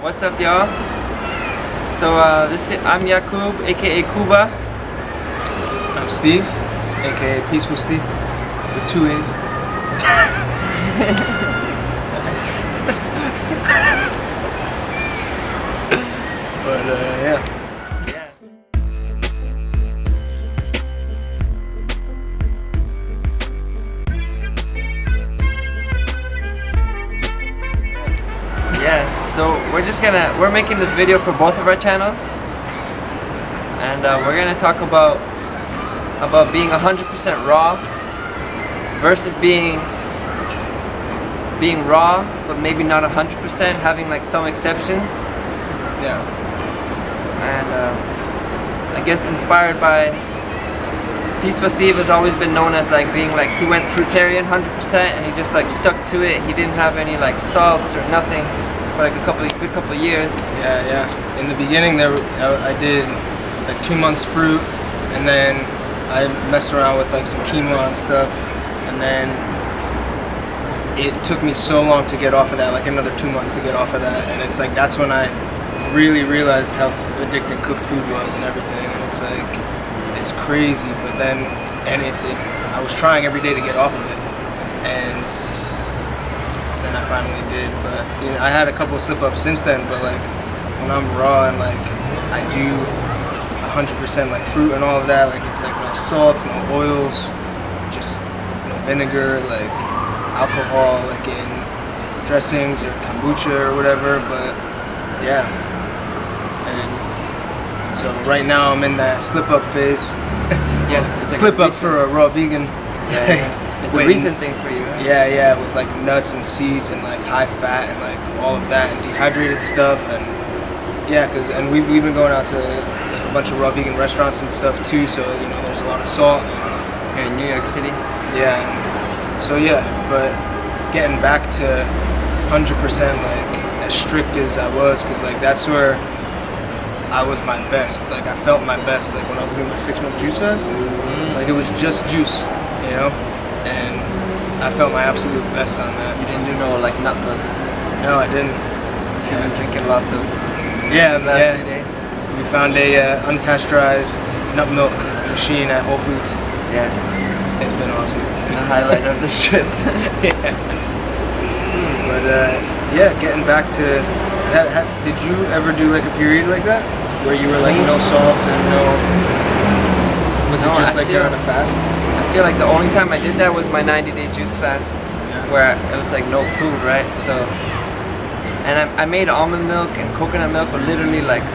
What's up, y'all? So I'm Yakub, aka Kuba. I'm Steve, aka Peaceful Steve, with 2 A's. But yeah. Yeah, so we're making this video for both of our channels, and we're gonna talk about being 100% raw versus being raw, but maybe not 100%, having like some exceptions. Yeah. And I guess inspired by Peaceful Steve has always been known as like being like, he went fruitarian 100% and he just like stuck to it. He didn't have any like salts or nothing for like a good couple of years. Yeah. In the beginning, I did like 2 months fruit, and then I messed around with like some quinoa and stuff, and then it took me so long to get off of that, like another 2 months to get off of that, and it's like that's when I really realized how addicting cooked food was and everything, and it's like, it's crazy. But then, I was trying every day to get off of it, and then I finally did. But you know, I had a couple of slip-ups since then, but like when I'm raw and like I do 100% like fruit and all of that, like it's like no salts, no oils, just no vinegar, like alcohol, like in dressings or kombucha or whatever. But yeah, and so right now I'm in that slip-up phase. Yes, Slip up for a raw vegan. Yeah. It's a recent thing for you, right? Yeah, with like nuts and seeds and like high fat and like all of that and dehydrated stuff, and yeah, and we've been going out to like a bunch of raw vegan restaurants and stuff too, so you know there's a lot of salt. Here in New York City. Yeah, so yeah, but getting back to 100% like as strict as I was, because like that's where I was my best. Like I felt my best like when I was doing my 6-month juice fast. Like it was just juice, you know, and I felt my absolute best on that. You didn't do no like nut milks. No, I didn't. You've been drinking lots of. Yeah. Days. We found a unpasteurized nut milk machine at Whole Foods. Yeah. It's been awesome. It's been the highlight of this trip. Yeah. But yeah, getting back to did you ever do like a period like that where you were like no salts and no? Was it just like during a fast? I feel like the only time I did that was my 90-day juice fast, where it was like no food, right? So, and I made almond milk and coconut milk, but literally like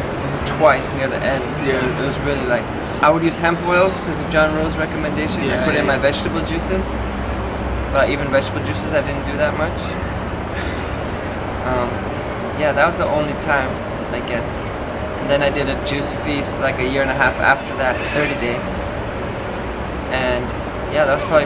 twice near the end. So it was really like, I would use hemp oil because of John Rowe's recommendation. I put in my vegetable juices, but even vegetable juices I didn't do that much. Yeah, that was the only time, I guess. And then I did a juice feast like a year and a half after that, 30 days. And yeah, that was probably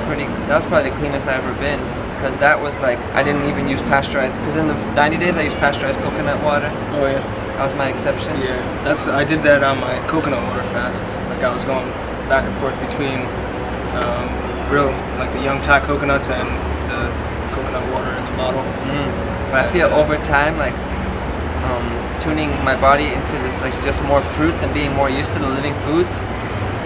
the cleanest I've ever been, because that was like, I didn't even use pasteurized, because in the 90 days I used pasteurized coconut water. Oh yeah. That was my exception. Yeah, I did that on my coconut water fast. Like I was going back and forth between like the young Thai coconuts and the coconut water in the bottle. But I feel over time, like tuning my body into this, like just more fruits and being more used to the living foods.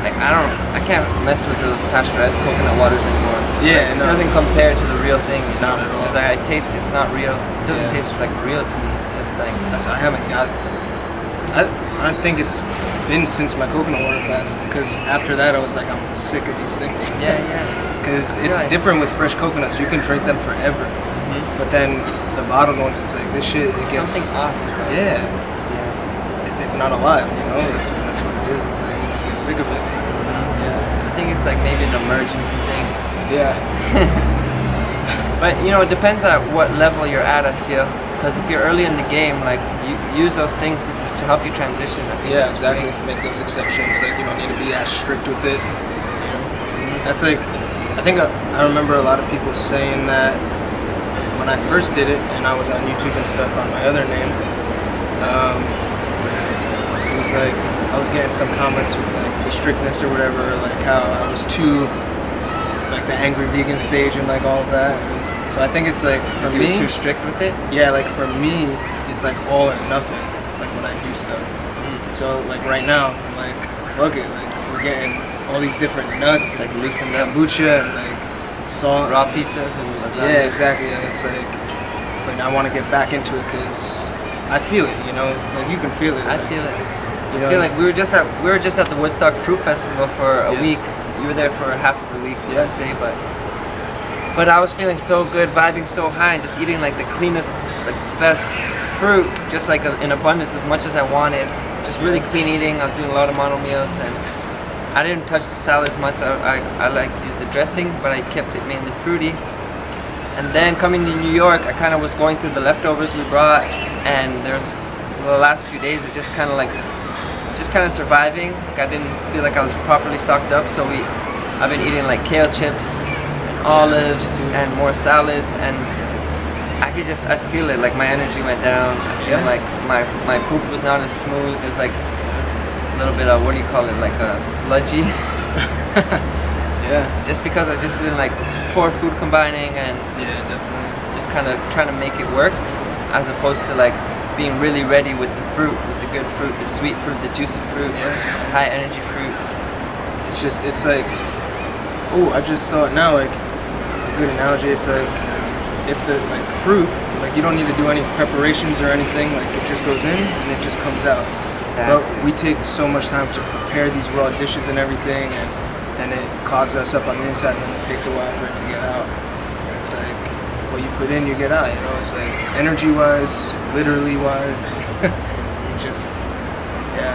Like I can't mess with those pasteurized coconut waters anymore. It doesn't compare to the real thing. You know? Not at all. Just like I taste, it's not real. It doesn't taste like real to me. It's just like. I haven't got. I think it's been since my coconut water fast, because after that I was like, I'm sick of these things. Yeah. Because it's different with fresh coconuts. You can drink them forever, but then the bottled ones, it's like this shit. It gets something off. Yeah. It's not alive. You know. That's what it is. Like, you just get sick of it. I think it's like maybe an emergency thing. Yeah. But you know, it depends at what level you're at, I feel. Because if you're early in the game, like you use those things to help you transition. I think exactly. Great. Make those exceptions. Like you don't need to be as strict with it. You know, that's like, I think I remember a lot of people saying that when I first did it, and I was on YouTube and stuff on my other name. It was like I was getting some comments with like the strictness or whatever, like how I was too like the angry vegan stage and like all of that. And so I think it's like for me, too strict with it. Yeah, like for me, it's like all or nothing. Like when I do stuff. So like right now, I'm like, fuck it. Like we're getting all these different nuts, Like loosened up. kombucha and like salt, Raw pizzas and lasagna. yeah, exactly. And it's like, but I want to get back into it because I feel it. You know, like you can feel it. I like, feel it. You I know, feel like we were just at the Woodstock Fruit Festival for a Yes. week. You were there for half of the week, Yeah. let's say, but I was feeling so good, vibing so high, and just eating like the cleanest, like the best fruit, just like in abundance as much as I wanted. Just really clean eating. I was doing a lot of mono meals, and I didn't touch the salad as much. I like used the dressing, but I kept it mainly fruity. And then coming to New York, I kind of was going through the leftovers we brought, and there's the last few days it just kind of surviving. Like I didn't feel like I was properly stocked up, so I've been eating like kale chips, and olives, and more salads, and I feel it. Like my energy went down. I feel like my poop was not as smooth. There's like a little bit of, what do you call it, like a sludgy. yeah, Just because I just didn't like poor food combining and yeah, definitely. just kind of trying to make it work, as opposed to like being really ready with the fruit, with the good fruit, the sweet fruit, the juicy fruit, Yeah. the high energy fruit. It's like, oh, I just thought now, like a good analogy. It's like if the like fruit, like you don't need to do any preparations or anything. Like it just goes in and it just comes out. Exactly. But we take so much time to prepare these raw dishes and everything, and then it clogs us up on the inside, and then it takes a while for it to get out. And it's like what you put in, you get out. You know, it's like energy-wise, literally-wise, just yeah.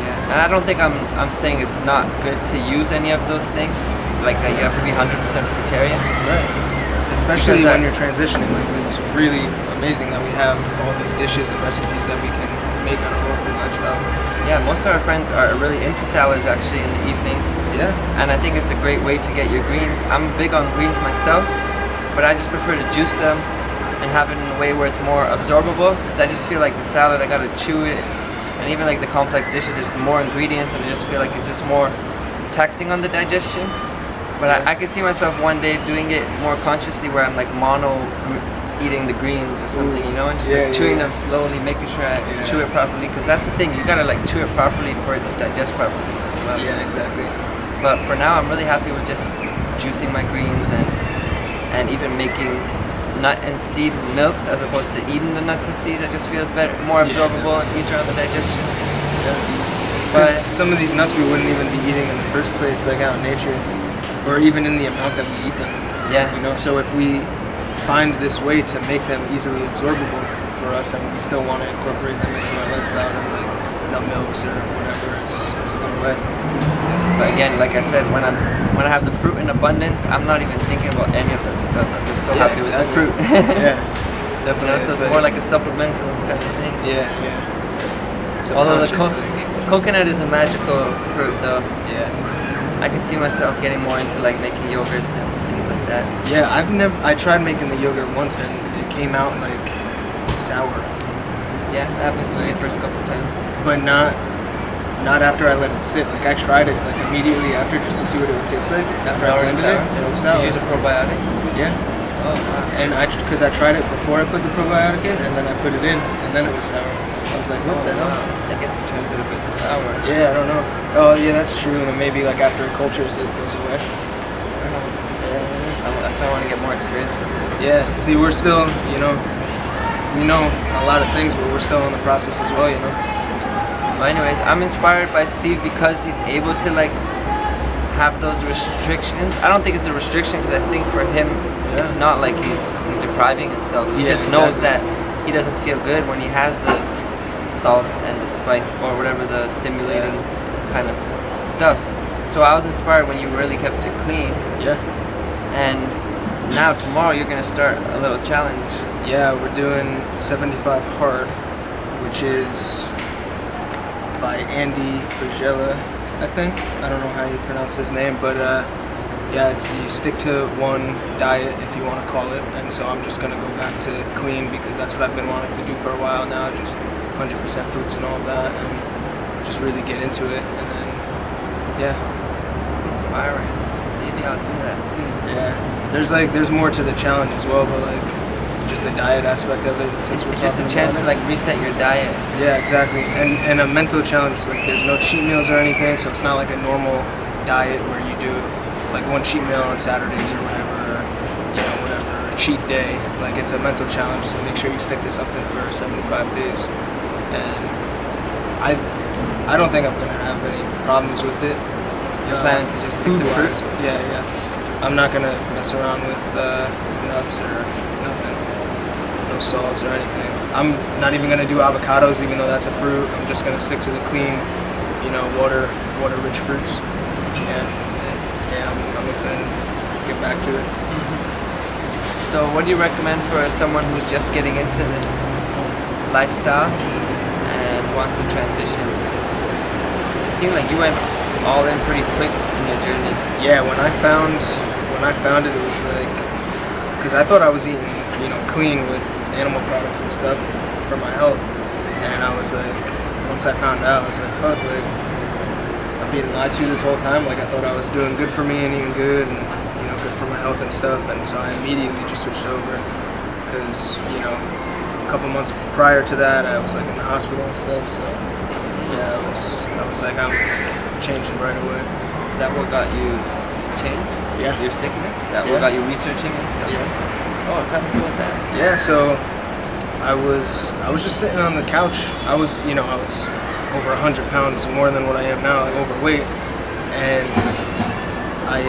Yeah, and I don't think I'm saying it's not good to use any of those things. Like that, you have to be 100% fruitarian. Right. Especially Because when you're transitioning, like it's really amazing that we have all these dishes and recipes that we can make on a raw food lifestyle. Yeah, most of our friends are really into salads actually in the evenings, Yeah, and I think it's a great way to get your greens. I'm big on greens myself, but I just prefer to juice them and have it in a way where it's more absorbable, because I just feel like the salad, I gotta chew it, and even like the complex dishes, there's more ingredients, and I just feel like it's just more taxing on the digestion. But I can see myself one day doing it more consciously, where I'm like eating the greens or something, you know, and just like chewing them slowly, making sure I chew it properly, because that's the thing, you gotta like chew it properly for it to digest properly as well. Yeah, exactly. But for now, I'm really happy with just juicing my greens and even making nut and seed milks as opposed to eating the nuts and seeds. It just feels better, more absorbable, and easier on the digestion. Yeah. But Because some of these nuts we wouldn't even be eating in the first place, like out in nature, or even in the amount that we eat them. yeah, You know, so if we find this way to make them easily absorbable for us, and we still want to incorporate them into our lifestyle, then like nut milks or whatever is a good way. but again, like I said, when I have the fruit in abundance, I'm not even thinking about any of this stuff. I'm just so happy with the fruit. Yeah, You definitely. know, so it's more like a supplemental kind of thing. yeah. Although the Subconscious, coconut is a magical fruit, though. yeah. I can see myself getting more into like making yogurts and things like that. Yeah, I tried making the yogurt once and it came out like sour, Yeah, that happened to me the first couple of times. but not after I let it sit. Like I tried it like immediately after just to see what it would taste like. After I blended it, it was sour. Did you use a probiotic? Yeah, Oh, wow. and because I tried it before I put the probiotic in, and then I put it in, and then it was sour. I was like, what the hell? I guess it turns it a bit sour. Yeah, I don't know. Oh yeah, that's true. And maybe like after it cultures, it goes away. That's why I want to get more experience with it. Yeah. See, we're still, you know, we know a lot of things, but we're still in the process as well, you know. But anyways, I'm inspired by Steve because he's able to like have those restrictions. I don't think it's a restriction, because I think for him, it's not like he's depriving himself. He just knows that he doesn't feel good when he has the salts and the spice or whatever the stimulating kind of stuff. So I was inspired when you really kept it clean. Yeah. And now tomorrow you're gonna start a little challenge. Yeah, we're doing 75 hard, which is by Andy Fagella, I think. I don't know how you pronounce his name, but yeah, it's you stick to one diet, if you want to call it. And so I'm just gonna go back to clean, because that's what I've been wanting to do for a while now, just 100% fruits and all that, and just really get into it. And then It's inspiring. Maybe I'll do that too. yeah, there's more to the challenge as well, but like just the diet aspect of it. Since we're It's just a talking chance to about like reset your diet. yeah, exactly. And a mental challenge, like there's no cheat meals or anything, so it's not like a normal diet where you do like one cheat meal on Saturdays or whatever, or, whatever, a cheat day. Like it's a mental challenge to make sure you stick to something for 75 days. And I don't think I'm gonna have any problems with it. You're planning to just stick to fruit? Yeah. I'm not gonna mess around with nuts or nothing, no salts or anything. I'm not even gonna do avocados, even though that's a fruit. I'm just gonna stick to the clean, water-rich fruits. Yeah, I'm excited to get back to it. So what do you recommend for someone who's just getting into this lifestyle and wants to transition? Does it seem like you went all in pretty quick in your journey? Yeah, when I found it, it was like, because I thought I was eating, clean with animal products and stuff for my health, and I was like, once I found out, I was like, fuck, like, I'm being lied to this whole time. Like I thought I was doing good for me and eating good, and good for my health and stuff, and so I immediately just switched over, because a couple months prior to that, I was like in the hospital and stuff. So yeah, I was like, I'm changing right away. Is that what got you to change? Yeah. Your sickness? That what got you researching and stuff? Yeah. Oh, tell us about that. Yeah, so I was just sitting on the couch. I was over 100 pounds more than what I am now, like overweight, and I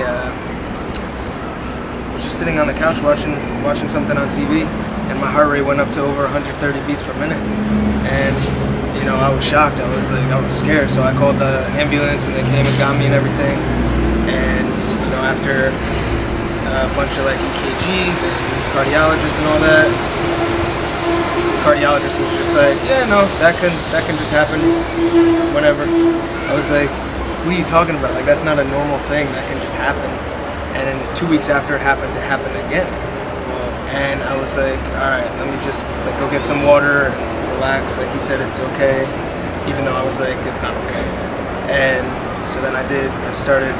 was just sitting on the couch watching something on TV, and my heart rate went up to over 130 beats per minute, and I was shocked. I was scared, so I called the ambulance, and they came and got me and everything. And after a bunch of like EKGs and cardiologists and all that, the cardiologist was just like, yeah, no, that can just happen whenever. I was like, what are you talking about? Like, that's not a normal thing that can just happen. And then 2 weeks after it happened again. And I was like, all right, let me just like go get some water and relax. Like he said, it's okay, even though I was like, it's not okay. And so then I started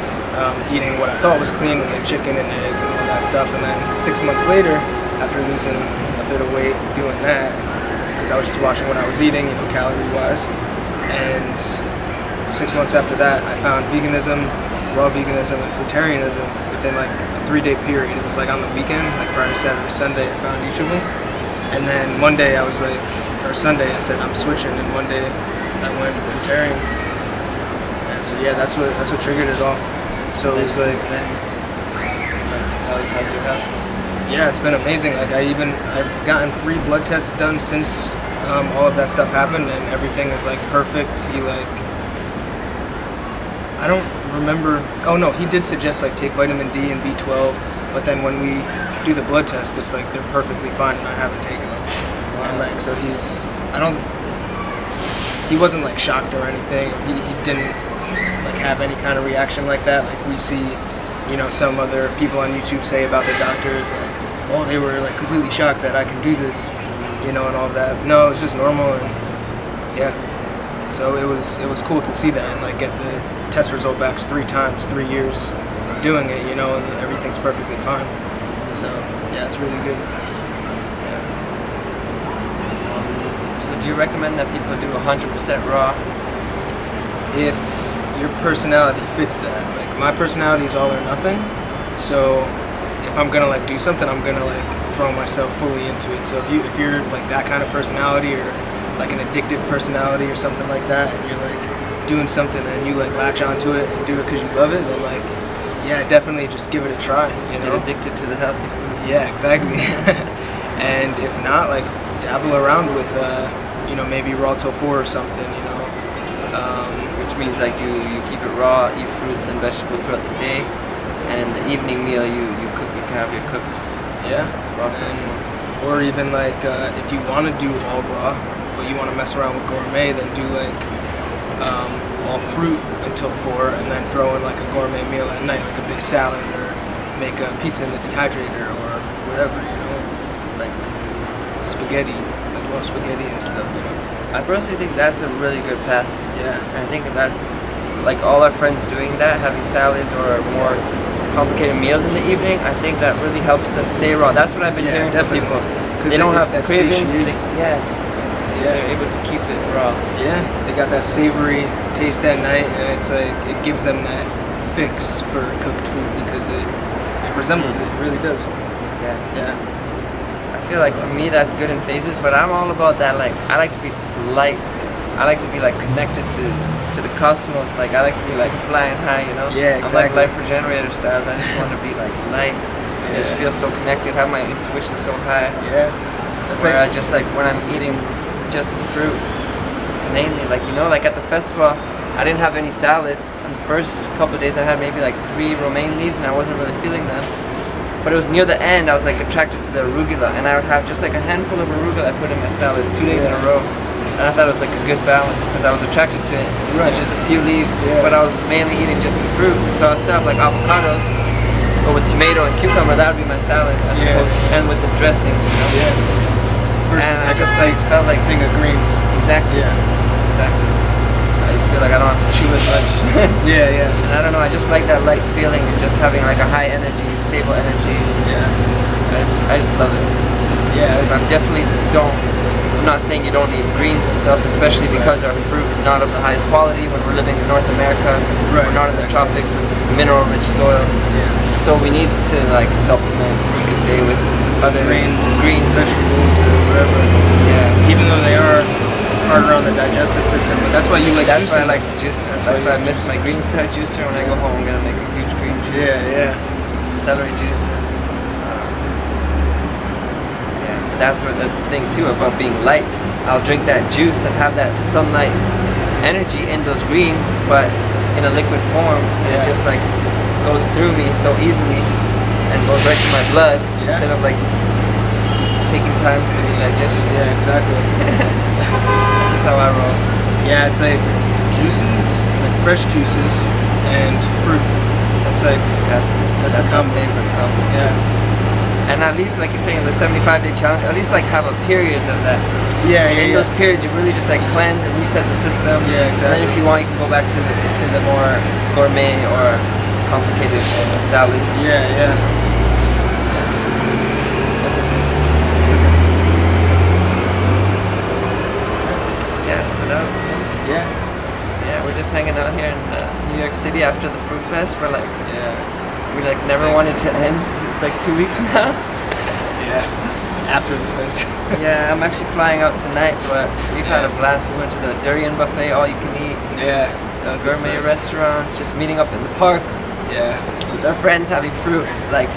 eating what I thought was clean, with like chicken and eggs and all that stuff. And then 6 months later, after losing a bit of weight doing that, because I was just watching what I was eating, calorie-wise. And 6 months after that, I found veganism, raw veganism, and fruitarianism within like a 3-day period. It was like on the weekend, like Friday, Saturday, Sunday, I found each of them. And then one day I was like, or Sunday, I said I'm switching, and one day I went fruitarian. And so yeah, that's what triggered it all. So it was like, how's your health? yeah, it's been amazing. Like I've gotten 3 blood tests done since all of that stuff happened, and everything is like perfect. I don't remember. Oh no, he did suggest like take vitamin D and B12, but then when we do the blood test, it's like they're perfectly fine, and I haven't taken them. Wow. And like, so he wasn't like shocked or anything. He didn't like have any kind of reaction like that. Like we see, some other people on YouTube say about their doctors, like, oh, they were like completely shocked that I can do this, and all of that. No, it was just normal, and yeah. So it was cool to see that and like get the test result back 3 times, 3 years of doing it, and everything's perfectly fine. So yeah, it's really good. Yeah. So do you recommend that people do 100% raw? If your personality fits that. Like my personality is all or nothing. So if I'm gonna like do something, I'm gonna like throw myself fully into it. So if you're like that kind of personality, or like an addictive personality or something like that, and you're like doing something and you like latch onto it and do it because you love it, then like, yeah, definitely just give it a try. Get addicted to the healthy food. Yeah, exactly. And if not, like dabble around with maybe raw tofu or something, which means like you keep it raw, eat fruits and vegetables throughout the day, and in the evening meal you can have your cooked raw tofu. Or even like if you want to do all raw, but you want to mess around with gourmet, then do like all fruit until 4, and then throw in like a gourmet meal at night, like a big salad, or make a pizza in the dehydrator, or whatever, like spaghetti, like raw spaghetti and stuff, I personally think that's a really good path. Yeah. I think that like all our friends doing that, having salads or more complicated meals in the evening, I think that really helps them stay raw. That's what I've been hearing from people. they don't have that cravings. yeah. They're able to keep it raw. Yeah, they got that savory taste at night, and it's like it gives them that fix for cooked food because it resembles it. It really does. Yeah. I feel like for me that's good in phases, but I'm all about that. Like I like to be light. I like to be like connected to the cosmos. Like I like to be like flying high, you know. Yeah, exactly. I'm like life regenerator styles. I just want to be like light. I just feel so connected. Have my intuition so high. Yeah. That's where I just like when I'm eating just the fruit, mainly like you know like at the festival I didn't have any salads. In the first couple of days I had maybe like 3 romaine leaves and I wasn't really feeling them. But it was near the end I was like attracted to the arugula and I would have just like a handful of arugula I put in my salad 2 days in a row. And I thought it was like a good balance because I was attracted to it. Right. Just a few leaves, but I was mainly eating just the fruit. So I'd still have like avocados, or with tomato and cucumber, that would be my salad. And with the dressings, you know? Yeah. Versus and I just like felt like thing of greens. Exactly. Yeah. Exactly. I just feel like I don't have to chew as much. Yeah. And I don't know, I just like that light feeling and just having like a high energy, stable energy. Yeah. I just love it. Yeah. I'm not saying you don't need greens and stuff, especially because our fruit is not of the highest quality when we're living in North America. Right, we're not in the tropics with this mineral-rich soil. Yeah. So we need to like supplement, you could say, with other greens, vegetables, or whatever. Yeah. Even though they are harder on the digestive system, but that's why you like. That's why I like to juice them. That's why I miss my green star juicer. When I go home, I'm gonna make a huge green juice. Yeah. Celery juices. That's where the thing too about being light. I'll drink that juice and have that sunlight energy in those greens, but in a liquid form, and it just like goes through me so easily and goes right to my blood instead of like taking time for the digestion. Yeah, exactly. That's just how I roll. Yeah, it's like juices, like fresh juices and fruit. That's like that's my favorite combo. Yeah. And at least, like you're saying, the 75-day challenge, at least like have a periods of that. In those periods, you really just like cleanse and reset the system. Yeah, exactly. And then if you want, you can go back to the more gourmet or complicated salads. Yeah. Yeah, so that was cool. Yeah. Yeah, we're just hanging out here in New York City after the Fruit Fest for like, we like never wanted to end. It's like 2 weeks now. Yeah, after the fest. Yeah, I'm actually flying out tonight, but we've had a blast. We went to the durian buffet, all you can eat. Yeah. Those gourmet restaurants, just meeting up in the park. Yeah. With our friends having fruit, like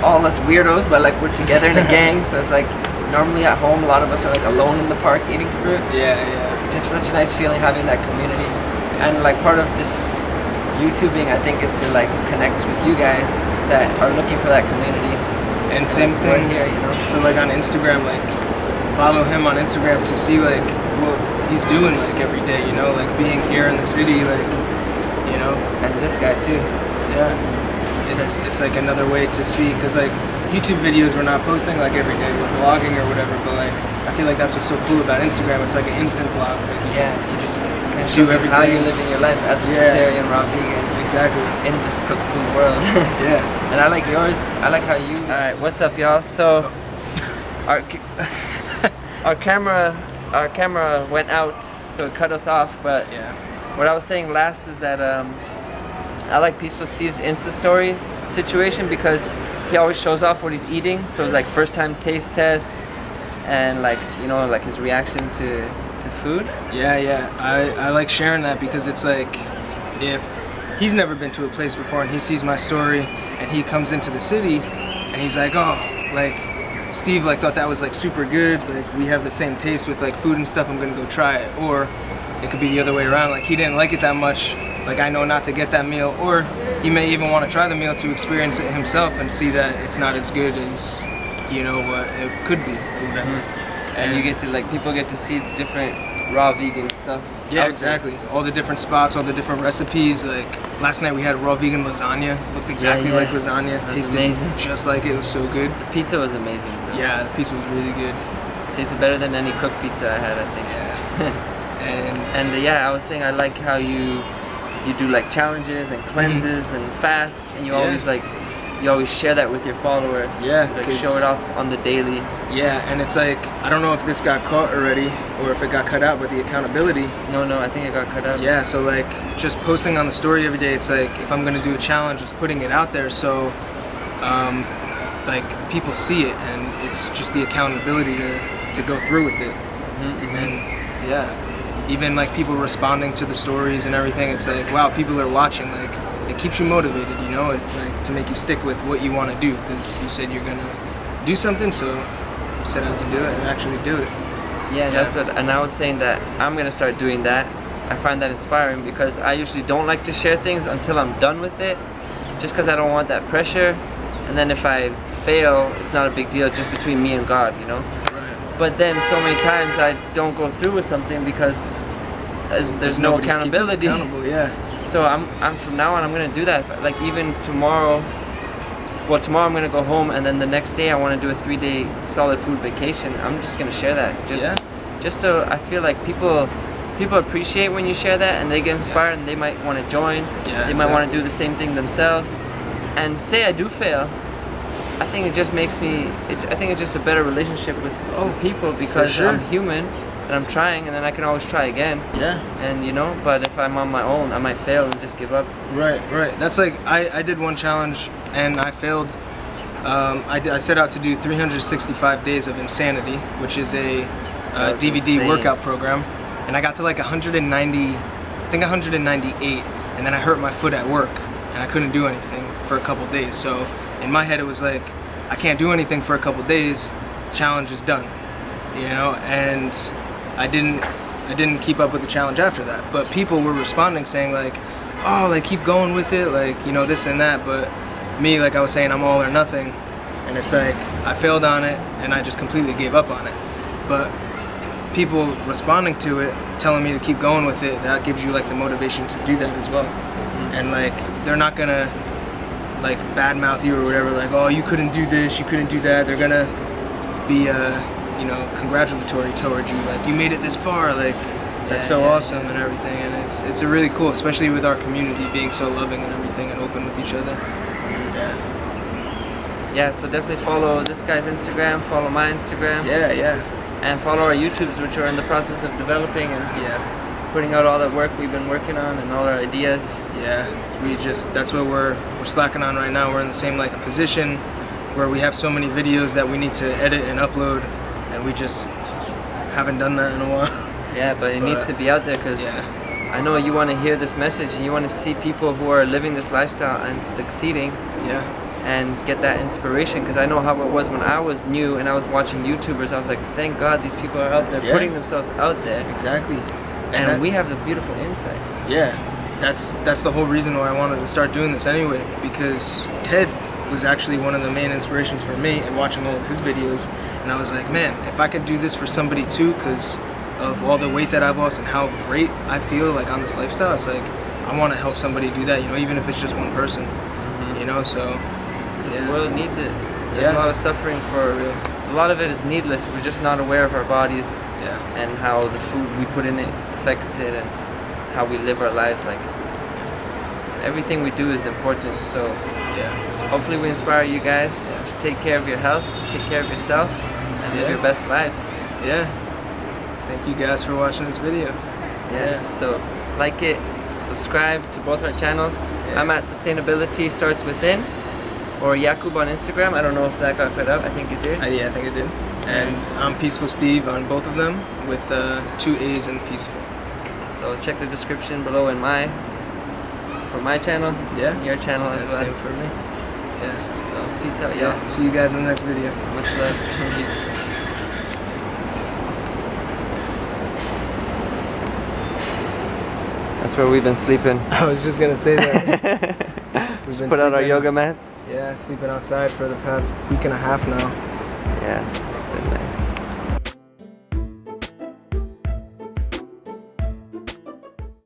all us weirdos, but like we're together in a gang. So it's like normally at home, a lot of us are like alone in the park eating fruit. Yeah. Just such a nice feeling having that community, and like part of this YouTubing, I think, is to like connect with you guys that are looking for that community. And same thing here, you know. For like on Instagram, like follow him on Instagram to see like what he's doing like every day, you know, like being here in the city, like, you know. And this guy too. Yeah. It's like another way to see, because like YouTube videos we're not posting like every day, we're vlogging or whatever, but like I feel like that's what's so cool about Instagram. It's like an instant vlog. Like you just do everything. How you're living your life as a vegetarian, raw vegan. Exactly. In this cooked food world. Yeah. And I like yours. I like how you. All right, what's up, y'all? So, our camera went out, so it cut us off. But what I was saying last is that I like Peaceful Steve's Insta story situation because he always shows off what he's eating. So it's like first time taste test, and like, you know, like his reaction to food. Yeah. I like sharing that because it's like if he's never been to a place before and he sees my story and he comes into the city and he's like, oh, like Steve like thought that was like super good, like we have the same taste with like food and stuff, I'm gonna go try it. Or it could be the other way around, like he didn't like it that much, like I know not to get that meal, or he may even want to try the meal to experience it himself and see that it's not as good as, you know, what it could be or whatever. And you get to like, people get to see different raw vegan stuff. Yeah, exactly. All the different spots, all the different recipes. Like last night we had raw vegan lasagna. Looked exactly like lasagna. Tasted amazing. Just like it. It was so good. The pizza was amazing though. Yeah, the pizza was really good. Tasted better than any cooked pizza I had, I think. Yeah. And yeah, I was saying I like how you do like challenges and cleanses and fasts, and you always like you always share that with your followers. Yeah, like show it off on the daily. Yeah, and it's like, I don't know if this got caught already or if it got cut out, but the accountability. No, I think it got cut out. Yeah, so like just posting on the story every day, it's like if I'm gonna do a challenge, it's putting it out there so like people see it, and it's just the accountability to go through with it. And yeah, even like people responding to the stories and everything, it's like, wow, people are watching. Like it keeps you motivated, you know, like to make you stick with what you want to do, because you said you're gonna do something, so you set out to do it and actually do it. Yeah, that's what, and I was saying that I'm gonna start doing that. I find that inspiring because I usually don't like to share things until I'm done with it, just because I don't want that pressure. And then if I fail, it's not a big deal, it's just between me and God, you know. But then so many times I don't go through with something because there's no accountability. Yeah. So I'm from now on I'm gonna do that. Like even tomorrow. Well, tomorrow I'm gonna go home, and then the next day I want to do a 3-day solid food vacation. I'm just gonna share that. Just so I feel like people appreciate when you share that, and they get inspired, and they might want to join. They might want to do the same thing themselves. And say I do fail, I think it just makes me. I think it's just a better relationship with people, because I'm human and I'm trying, and then I can always try again. Yeah. And you know, but if I'm on my own, I might fail and just give up. Right. That's like I did one challenge and I failed. I set out to do 365 days of insanity, which is a DVD workout program, and I got to like 198, and then I hurt my foot at work, and I couldn't do anything for a couple days. So in my head it was like, I can't do anything for a couple days, challenge is done, you know. And I didn't keep up with the challenge after that, but people were responding saying like, oh, like keep going with it, like, you know, this and that. But me, like I was saying, I'm all or nothing, and it's like I failed on it and I just completely gave up on it. But people responding to it, telling me to keep going with it, that gives you like the motivation to do that as well. And like they're not gonna like badmouth you or whatever, like, oh, you couldn't do this, you couldn't do that. They're gonna be you know, congratulatory towards you, like you made it this far, like that's so awesome and everything. And it's a really cool, especially with our community being so loving and everything and open with each other. Yeah, so definitely follow this guy's Instagram, follow my Instagram. And follow our YouTubes, which are in the process of developing and putting out all the work we've been working on and all our ideas. That's what we're slacking on right now. We're in the same like position where we have so many videos that we need to edit and upload, and we just haven't done that in a while. Yeah, but it needs to be out there, because I know you want to hear this message and you want to see people who are living this lifestyle and succeeding. And get that inspiration, because I know how it was when I was new and I was watching YouTubers. I was like, thank God these people are out there putting themselves out there. Exactly. And we have the beautiful insight. That's the whole reason why I wanted to start doing this anyway, because Ted was actually one of the main inspirations for me, and watching all of his videos, and I was like, man, if I could do this for somebody too, because of all the weight that I've lost and how great I feel like on this lifestyle, it's like I want to help somebody do that, you know, even if it's just one person, you know. So the world needs it. There's a lot of suffering for real. A lot of it is needless. We're just not aware of our bodies and how the food we put in it affects it, and how we live our lives. Like everything we do is important. So hopefully we inspire you guys to take care of your health, take care of yourself, and live your best lives. Thank you guys for watching this video. So like it, subscribe to both our channels. I'm at Sustainability Starts Within, or Yakub on Instagram. I don't know if that got cut up. I think it did. Yeah, I think it did. And I'm Peaceful Steve on both of them, with 2 A's and peaceful. So check the description below for my channel, your channel as well. Same for me. So peace out, y'all. See you guys in the next video. Much love. Peace. That's where we've been sleeping. I was just gonna say that. We've been put out our yoga mats. Sleeping outside for the past week and a half now. It's been nice.